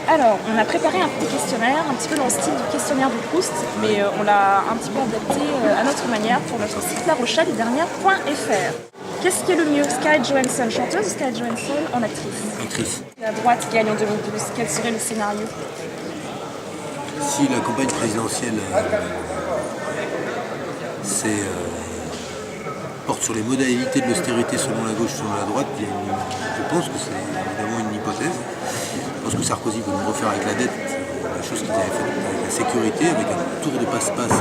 Alors, on a préparé un petit questionnaire, un petit peu dans le style du questionnaire de Proust, mais on l'a un petit peu adapté à notre manière pour notre site larochelledernière.fr. Qu'est-ce qui est le mieux, Scarlett Johansson chanteuse ou Scarlett Johansson en actrice? Actrice. La droite gagne en 2012, quel serait le scénario? Si la campagne présidentielle porte sur les modalités de l'austérité selon la gauche, selon la droite, je pense que c'est évidemment une hypothèse. Je pense que Sarkozy veut nous refaire avec la dette, la chose qu'ils avaient faite avec la sécurité, avec un tour de passe-passe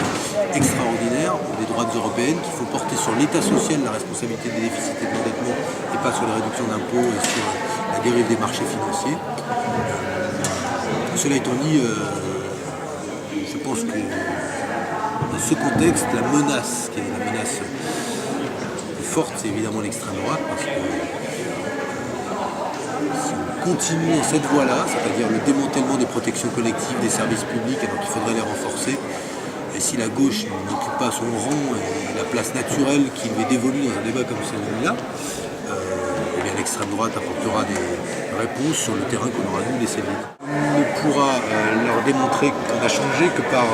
extraordinaire des droites européennes qu'il faut porter sur l'État social, la responsabilité des déficits et de l'endettement, et pas sur les réductions d'impôts et sur la dérive des marchés financiers. Cela étant dit, je pense que dans ce contexte, la menace, qui est la menace forte, c'est évidemment l'extrême droite, parce que si on continue dans cette voie-là, c'est-à-dire le démantèlement des protections collectives, des services publics, alors qu'il faudrait les renforcer, et si la gauche n'occupe pas son rang et la place naturelle qui lui est dévolue dans un débat comme celui-là, eh bien l'extrême droite apportera des réponses sur le terrain qu'on aura nous laissé libre. On ne pourra leur démontrer qu'on a changé que par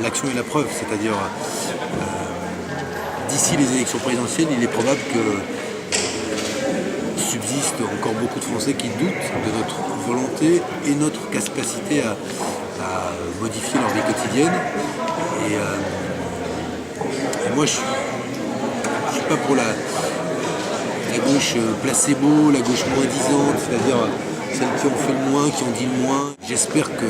l'action et la preuve, c'est-à-dire d'ici les élections présidentielles, il est probable que subsiste encore beaucoup de Français qui doutent de notre volonté et notre capacité à modifier leur vie quotidienne. Et moi, je suis pas pour la gauche placebo, la gauche moins disante, c'est-à-dire celles qui ont fait le moins, qui ont dit le moins. J'espère que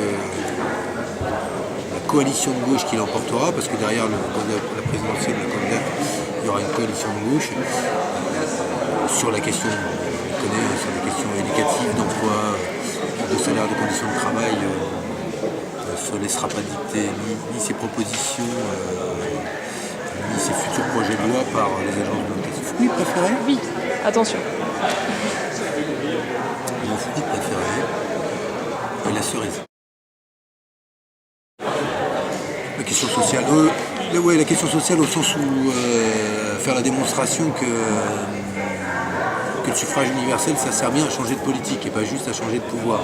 la coalition de gauche qui l'emportera, parce que derrière la présidentielle, la candidate, il y aura une coalition de gauche sur la question, on connaît, sur les questions éducatives, d'emploi, de salaire, de conditions de travail. Ne se laissera pas dicter ni ses propositions, ni ses futurs projets de loi par les agences de notation. Fruit préféré? Oui, attention. Mon fruit préféré est la cerise. La question sociale, la question sociale au sens où faire la démonstration que le suffrage universel, ça sert bien à changer de politique et pas juste à changer de pouvoir.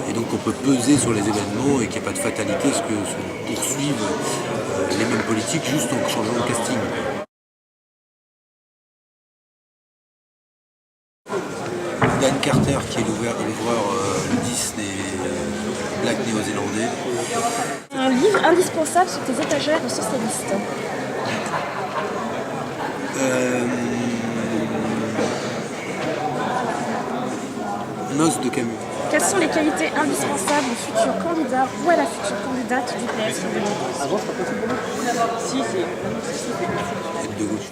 Et donc on peut peser sur les événements et qu'il n'y ait pas de fatalité, ce que poursuivent les mêmes politiques juste en changeant de casting. Dan Carter, qui est l'ouvreur le 10 des Blacks néo-zélandais. Un livre indispensable sur tes étagères de socialistes. Noces de Camus. Quelles sont les qualités indispensables au futur candidat ou à la future candidate du PS en 2012? Être de gauche.